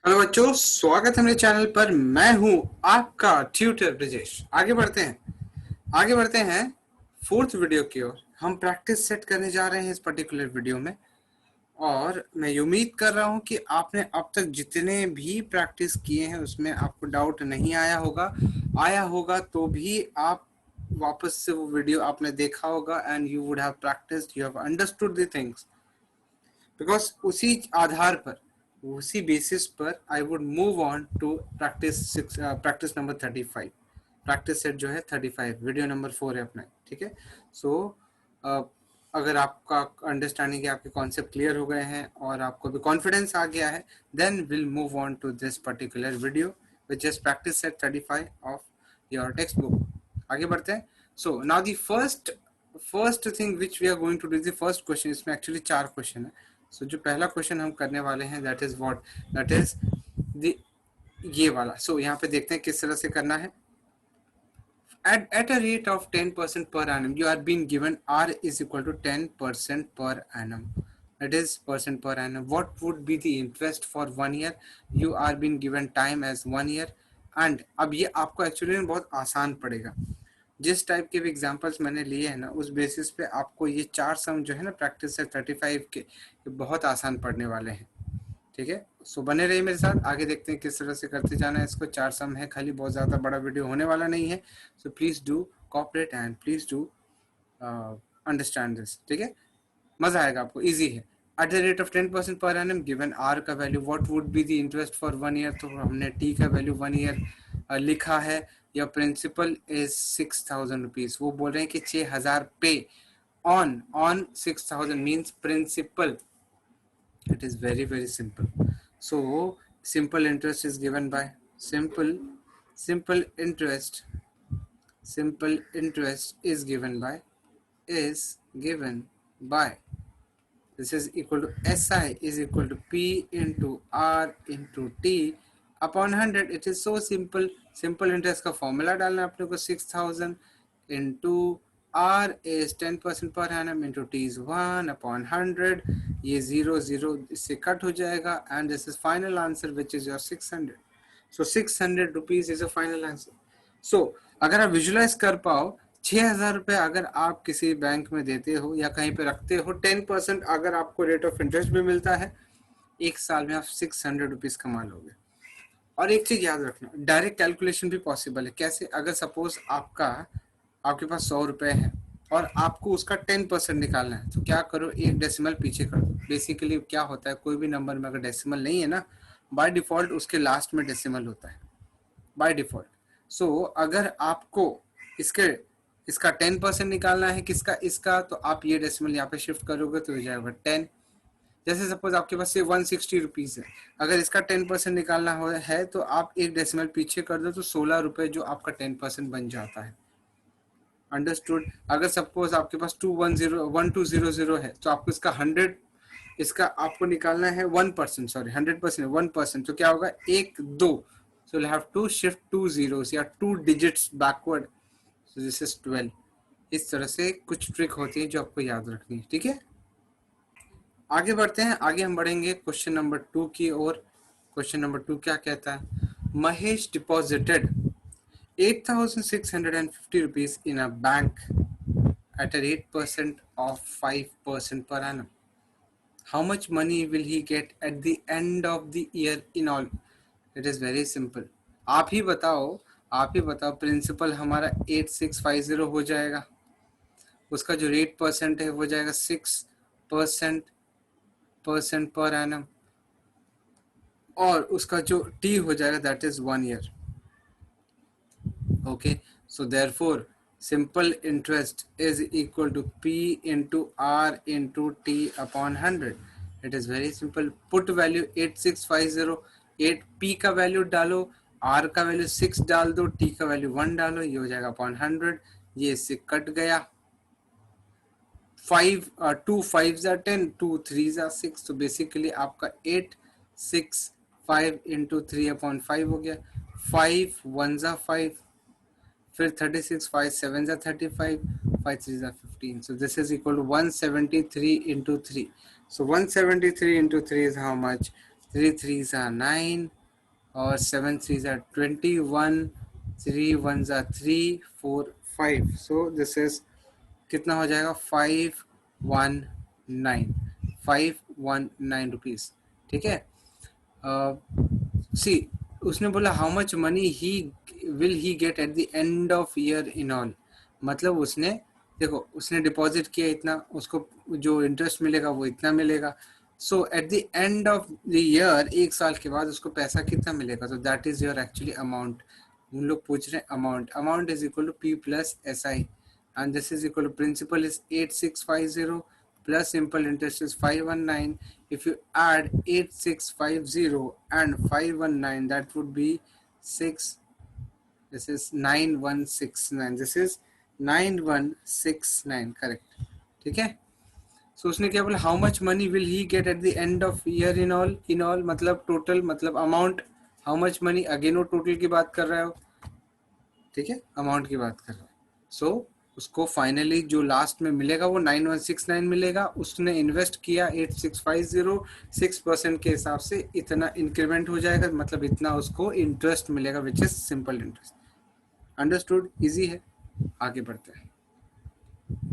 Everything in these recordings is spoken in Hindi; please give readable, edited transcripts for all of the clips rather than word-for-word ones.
हेलो बच्चों, स्वागत है मेरे चैनल पर। मैं हूं आपका ट्यूटर ब्रिजेश। आगे बढ़ते हैं फोर्थ वीडियो की ओर। हम प्रैक्टिस सेट करने जा रहे हैं इस पर्टिकुलर वीडियो में, और मैं उम्मीद कर रहा हूं कि आपने अब तक जितने भी प्रैक्टिस किए हैं उसमें आपको डाउट नहीं आया होगा तो भी आप वापस से वो वीडियो आपने देखा होगा and you would have practised, you have understood the things. Because उसी बेसिस पर I would move on to practice number 35। Practice set जो है 35, वीडियो नंबर 4 है अपना। ठीक है, सो अगर आपका अंडरस्टैंडिंग है, आपके कॉन्सेप्ट क्लियर हो गए हैं और आपको भी कॉन्फिडेंस आ गया है, then will move on to this particular video which is practice set 35 of your text book. आगे बढ़ते हैं। So now the first thing which we are going to do, the first question. इसमें एक्चुअली 4 क्वेश्चन है। सो जो पहला क्वेश्चन हम करने वाले हैं दैट इज ये वाला। सो यहाँ पे देखते हैं किस तरह से करना है। At a rate of 10% per annum, you are being given R is equal to 10% per annum. That is percent per annum. What would be the interest for 1 year? You are being given time as 1 year. And अब ये आपको एक्चुअली बहुत आसान पड़ेगा। जिस टाइप के भी एग्जाम्पल्स मैंने लिए हैं ना, उस बेसिस पे आपको ये 4 सम जो है ना प्रैक्टिस से 35 के, बहुत आसान पड़ने वाले हैं। ठीक है, सो बने रहिए मेरे साथ। आगे देखते हैं किस तरह से करते जाना है इसको। 4 सम है खाली, बहुत ज़्यादा बड़ा वीडियो होने वाला नहीं है। So please do cooperate and please do understand this. ठीक है, मज़ा आएगा आपको, ईजी है। At the rate of 10% per annum, given R का value, what would be the interest for 1 year. तो हमने टी का वैल्यू 1 ईयर लिखा है। या प्रिंसिपल इज 6,000 रुपीज़। वो बोल रहे हैं कि 6,000 पे on 6,000 means principal. It is very very simple. So simple interest is given by simple interest is given by this is equal to SI is equal to P into R into T upon 100. It is so simple. Simple interest का फॉर्मूला डालना है अपने को, 6,000 into R is 10% per annum into T is 1 upon 100. ये 0 इससे कट हो जाएगा and this is final answer which is your 600. So 600 rupees is a final answer. So अगर आप विजुलाइज कर पाओ, 6,000 रुपये अगर आप किसी बैंक में देते हो या कहीं पे रखते हो, 10% अगर आपको रेट ऑफ इंटरेस्ट भी मिलता है, एक साल में आप 600 रुपीज कमा लोगे। और एक चीज याद रखना, डायरेक्ट कैलकुलेशन भी पॉसिबल है। कैसे? अगर सपोज आपके पास 100 रुपए है और आपको उसका 10% निकालना है, तो क्या करो, एक डेसिमल पीछे कर दो। बेसिकली क्या होता है, कोई भी नंबर में अगर डेसिमल नहीं है ना, बाय डिफॉल्ट उसके लास्ट में डेसिमल होता है, बाय डिफॉल्ट। सो अगर आपको इसका 10% निकालना है, किसका? इसका। तो आप ये डेसिमल यहाँ पे शिफ्ट करोगे तो हो जाएगा 10। जैसे सपोज आपके पास से 160 रुपीज है, अगर इसका 10% निकालना है तो आप एक डेसिमल पीछे कर दो, तो 16 रुपए जो आपका 10% बन जाता है। अंडरस्टूड? अगर सपोज आपके पास 1200 है, तो आपको इसका आपको निकालना है 1%, सॉरी 100%, 1%। तो क्या होगा? 1 2। So you'll have to shift 2 zeros या 2 digits backward. So this is 12. इस तरह से कुछ ट्रिक होती है जो आपको याद रखनी है। ठीक है, आगे बढ़ते हैं। आगे हम बढ़ेंगे क्वेश्चन नंबर 2 की ओर। क्वेश्चन नंबर 2 क्या कहता है? Mahesh deposited 8,650 rupees in a bank at a 8% of 5% per annum. How much money will he get at the end of the year in all? It is very simple. आप ही बताओ। प्रिंसिपल हमारा 8,650 हो जाएगा, उसका जो रेट परसेंट है वो जाएगा 6% पर एनम, और उसका जो टी हो जाएगा that is 1 year. Okay, so therefore simple interest is equal to P into R into T upon 100. It is very simple. Put value 8650, 8P का वैल्यू डालो, R का वैल्यू 6 डाल दो, T का वैल्यू 1 डालो, ये हो जाएगा अपॉन 100। ये इससे कट गया। 2 5s are 10, 2 3s are 6। तो बेसिकली आपका 865 into 3 upon 5 हो गया। 5 1s are 5, फिर 36, 5 7s are 35, 5 3s are 15. So this is equal to 173 into 3. So 173 into 3 is how much? 3 3s are 9 और 7 3s are 21, 3 1s are 3, 4 5. So this is कितना हो जाएगा 519, 519 रुपीज. ठीक है. सी उसने बोला how much money he will he get at the end of year in all. मतलब उसने देखो उसने डिपॉजिट किया इतना, उसको जो इंटरेस्ट मिलेगा वो इतना मिलेगा. So at the end of the year, एक साल के बाद उसको पैसा कितना मिलेगा. तो that is your actually amount. उन लोग पूछ रहे हैं amount. Amount is equal to P plus S I and this is equal to principal is 8650 plus simple interest is 519. If you add 8650 and 519, that would be 6. This is 9169. This is 9169. Correct. ठीक है. So उसने क्या बोला how much money will he get at the end of year in all मतलब total मतलब amount. how much money again वो total की बात कर रहा है. ठीक है, अमाउंट की बात कर रहा है. सो उसको फाइनली जो लास्ट में मिलेगा वो 9169 मिलेगा. उसने इन्वेस्ट किया 8650, 6% के हिसाब से इतना इंक्रीमेंट हो जाएगा, मतलब इतना उसको इंटरेस्ट मिलेगा which is simple interest. Understood. Easy है. आगे बढ़ते हैं,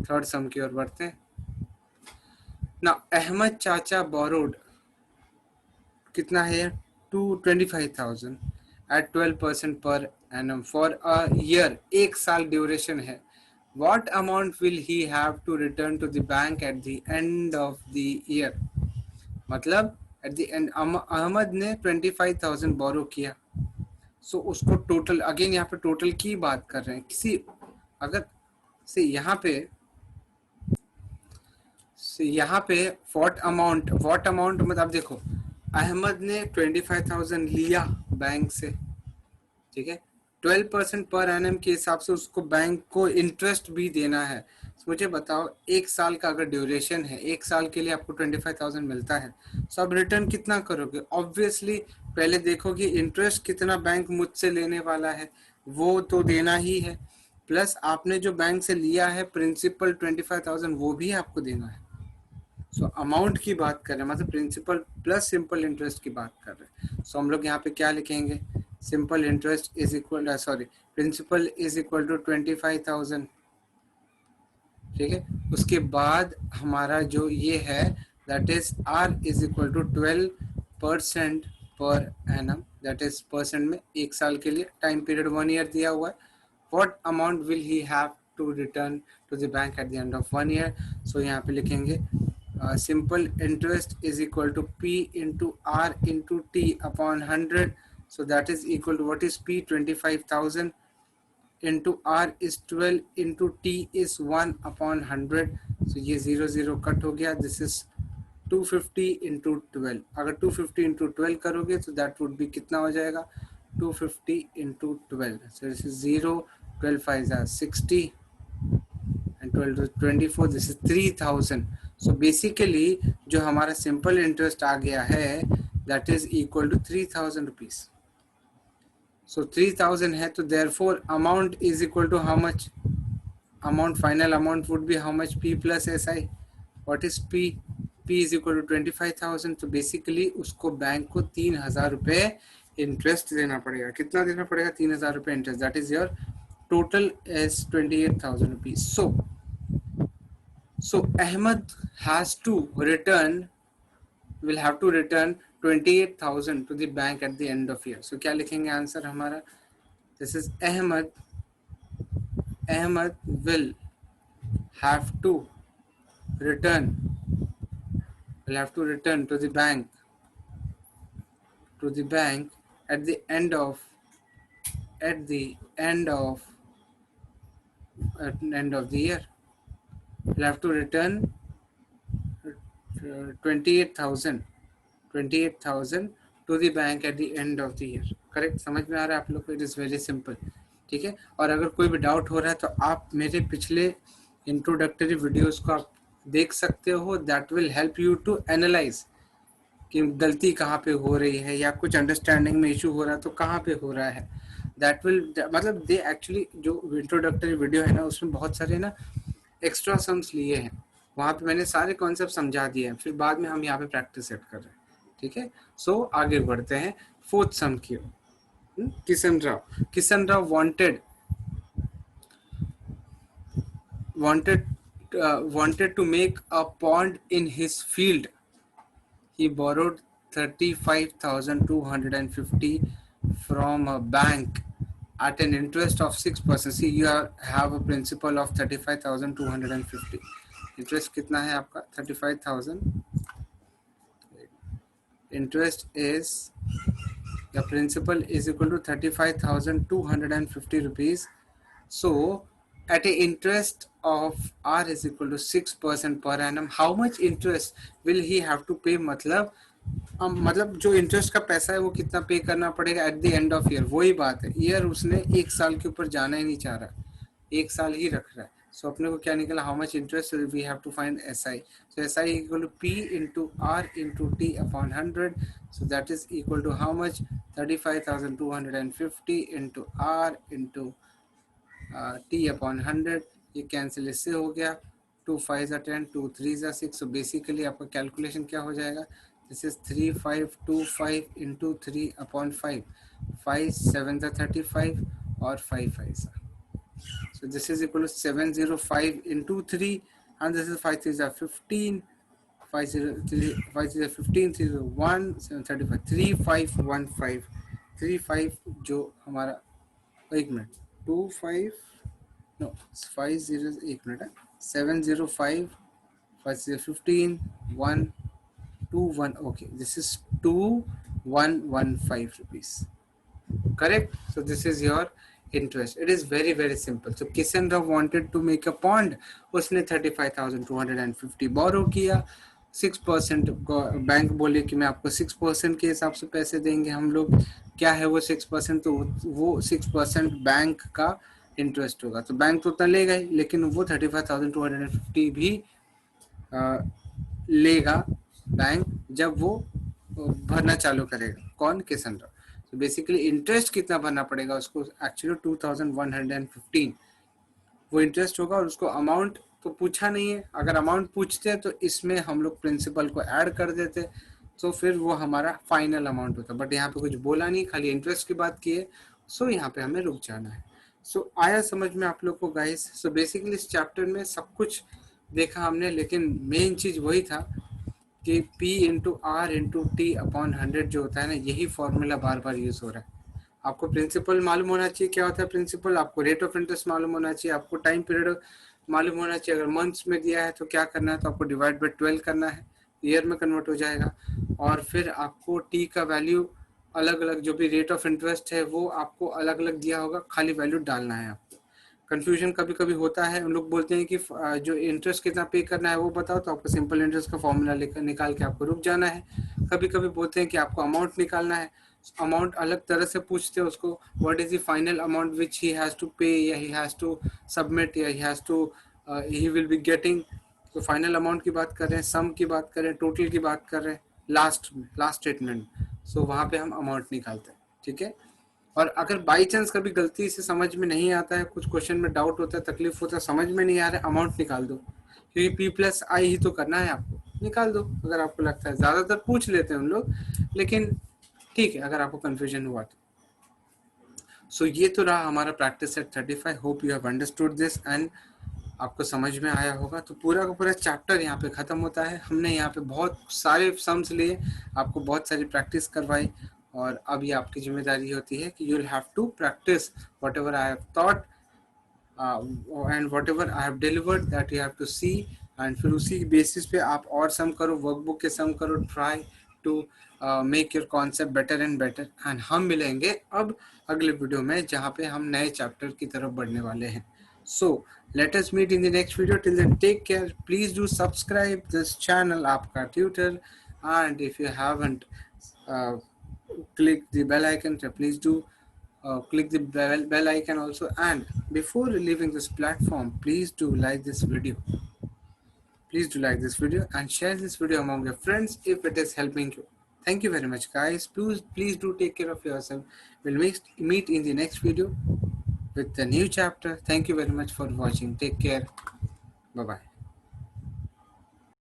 थर्ड सम की ओर बढ़ते हैं ना. अहमद चाचा बोरोड कितना है 225,000 eight 12% per annum for a year. एक साल ड्यूरेशन है. What amount will he have to return to the bank at the end of the year? मतलब at the end अहमद ने 25,000 बोरो किया. सो उसको टोटल, अगेन यहाँ पे टोटल की बात कर रहे हैं. किसी अगर से यहाँ पे व्हाट अमाउंट मतलब देखो अहमद ने 25,000 लिया बैंक से. ठीक है. 12% पर एनम के हिसाब से उसको बैंक को इंटरेस्ट भी देना है. मुझे बताओ एक साल का अगर ड्यूरेशन है, एक साल के लिए आपको 25,000 मिलता है, तो अब रिटर्न कितना करोगे. ऑब्वियसली पहले देखोगे इंटरेस्ट कितना बैंक मुझसे लेने वाला है, वो तो देना ही है, प्लस आपने जो बैंक से लिया है प्रिंसिपल 25,000 वो भी आपको देना है. सो अमाउंट की बात कर रहे हैं, मतलब प्रिंसिपल प्लस सिंपल इंटरेस्ट की बात कर रहे हैं. सो हम लोग यहाँ पे क्या लिखेंगे, simple interest is equal principal is equal to 25,000. ठीक है. उसके बाद हमारा जो ये है that is R is equal to 12% per annum, that is percent में एक साल के लिए, टाइम पीरियड 1 ईयर दिया हुआ है. What amount will he have to return to the bank at the end of 1 year. So यहाँ पे लिखेंगे simple interest is equal to P into R into T upon 100. So that is equal to what is P 25,000 into R is 12 into T is 1 upon 100. So ये 0 0 कट हो गया. This is 250 into 12. अगर 250 into 12 करोगे तो that would be कितना हो जाएगा 250 into 12. So this is 0, 12 5 are 60 and 12 to 24. This is 3,000. So basically जो हमारा सिंपल इंटरेस्ट आ गया है that is equal to 3,000 rupees. So 3,000 है तो therefore amount is equal to how much? Amount, final amount would be how much? P plus SI. What is P? P is equal to 25,000. तो basically उसको बैंक को 3,000 रुपए इंटरेस्ट देना पड़ेगा. कितना देना पड़ेगा 3,000 रुपए interest. That is your total is 28,000 rupees. So Ahmed will have to return 28,000 to the bank at the end of year. So क्या लिखेंगे आंसर हमारा. This is Ahmed will have to return to the bank at the end of the year. Will have to return 28,000 to the bank at the end of the year. Correct. समझ में आ रहा है आप लोग को. It is very simple. ठीक है. और अगर कोई भी डाउट हो रहा है तो आप मेरे पिछले इंट्रोडक्टरी वीडियोस को आप देख सकते हो. That will help you to analyse कि गलती कहाँ पे हो रही है या कुछ अंडरस्टैंडिंग में इशू हो रहा है तो कहाँ पे हो रहा है. दैट विल मतलब दे एक्चुअली जो इंट्रोडक्टरी वीडियो है ना उसमें बहुत सारे ना एक्स्ट्रा सम्स लिए हैं. वहाँ पे मैंने सारे कॉन्सेप्ट समझा दिए हैं, फिर बाद में हम यहाँ पे प्रैक्टिस सेट कर रहे हैं. ठीक है। सो आगे बढ़ते हैं फोर्थ सम की ओर। Kishan Rao wanted to make a pond in his field. He borrowed 35,250 from a bank at an interest of 6%. See, you have a principal of 35,250. Interest कितना है आपका? 35,000. Interest is, the principal is equal to 35,250 rupees. So at a interest of R is equal to 6% per annum, how much interest will he have to pay? मतलब जो इंटरेस्ट का पैसा है वो कितना पे करना पड़ेगा eight the end of year, वही बात है। ईयर उसने एक साल के ऊपर जाना ही नहीं चाह रहा, एक साल ही रख रहा है। सो अपने को क्या निकला? How much interest we have to find S I. So S I equal to P into R into T upon 100. So that is equal to how much? 35,250 into R into T upon 100. ये कैंसिल इससे हो गया, 2 5 10, 2 3 6. सो बेसिकली आपका कैलकुलेशन क्या हो जाएगा? दिस इज 3525 इंटू 3 अपॉन 5, 5 7 35 और 5 5. So this is equal to 705 into 3, and this is 5 3 15, 5 0 3 5 0 15 3 0 1 735 3515 35 जो हमारा, एक मिनट, 25 नो 50, एक मिनट है, 705 5 0 15 1 2 1. okay, this is 2115 rupees. Correct? So this is your interest. It is very very simple. So Kishan Rao wanted to make a pond. उसने 35,250 borrow किया, 6% बैंक बोले कि मैं आपको 6% के हिसाब से पैसे देंगे हम लोग। क्या है वो 6%? तो वो 6% बैंक का इंटरेस्ट होगा। तो बैंक तो उतना लेगा ही, लेकिन वो 35,250 भी लेगा बैंक जब वो भरना चालू करेगा। कौन? किशन राव। तो बेसिकली इंटरेस्ट कितना भरना पड़ेगा उसको? एक्चुअली 2115 वो इंटरेस्ट होगा, और उसको अमाउंट तो पूछा नहीं है। अगर अमाउंट पूछते तो इसमें हम लोग प्रिंसिपल को ऐड कर देते, तो फिर वो हमारा फाइनल अमाउंट होता। बट यहाँ पे कुछ बोला नहीं, खाली इंटरेस्ट की बात की है। सो यहाँ पे हमें रुक जाना है। सो आया समझ में आप लोग को गाइस? सो बेसिकली इस चैप्टर में सब कुछ देखा हमने, लेकिन मेन चीज वही था कि P into R into T upon 100 जो होता है ना, यही फॉर्मूला बार बार यूज हो रहा है। आपको प्रिंसिपल मालूम होना चाहिए क्या होता है प्रिंसिपल, आपको रेट ऑफ इंटरेस्ट मालूम होना चाहिए, आपको टाइम पीरियड मालूम होना चाहिए। अगर मंथ्स में दिया है तो क्या करना है? तो आपको डिवाइड बाय 12 करना है, ईयर में कन्वर्ट हो जाएगा। और फिर आपको टी का वैल्यू अलग अलग, जो भी रेट ऑफ इंटरेस्ट है वो आपको अलग अलग दिया होगा, खाली वैल्यू डालना है आपको। कंफ्यूजन कभी कभी होता है, उन लोग बोलते हैं कि जो इंटरेस्ट कितना पे करना है वो बताओ, तो आपको सिंपल इंटरेस्ट का फॉर्मूला लेकर निकाल के आपको रुक जाना है। कभी कभी बोलते हैं कि आपको अमाउंट निकालना है, अमाउंट अलग तरह से पूछते हैं उसको, what is the final amount which he has to pay, या ही हैज टू सबमिट, या he has to he will be getting. तो फाइनल अमाउंट की बात कर रहे हैं, सम की बात कर रहे हैं, टोटल की बात कर रहे हैं, लास्ट स्टेटमेंट। सो वहां पे हम अमाउंट निकालते हैं, ठीक है। और अगर बाई चांस कभी गलती से समझ में नहीं आता है, कुछ क्वेश्चन में डाउट होता है, तकलीफ होता है, समझ में नहीं आ रहा है, अमाउंट निकाल दो, क्योंकि पी प्लस आई ही तो करना है आपको, निकाल दो अगर आपको लगता है। ज्यादातर पूछ लेते हैं उन लोग, लेकिन ठीक है अगर आपको कंफ्यूजन हुआ तो। सो ये तो रहा हमारा practice set 35। Hope you have understood this and आपको समझ में आया होगा। तो पूरा का पूरा चैप्टर यहाँ पे खत्म होता है। हमने यहाँ पे बहुत सारे सम्स लिए, आपको बहुत सारी प्रैक्टिस करवाई, और अब ये आपकी जिम्मेदारी होती है कि you will have to practise whatever I have thought and whatever I have delivered, that you have to see. And फिर उसी बेसिस पे आप और सम करो, वर्कबुक के सम करो, try to make your concept better and better. And हम मिलेंगे अब अगले वीडियो में, जहाँ पे हम नए चैप्टर की तरफ बढ़ने वाले हैं। So let us meet in the next video. Till then, take care. Please do subscribe this channel, Aapka Tutor, and if you haven't click the bell icon, so please do click the bell icon also. And before leaving this platform, please do like this video. Please do like this video and share this video among your friends if it is helping you. Thank you very much, guys. Please do take care of yourself. We'll meet in the next video with the new chapter. Thank you very much for watching. Take care. Bye bye.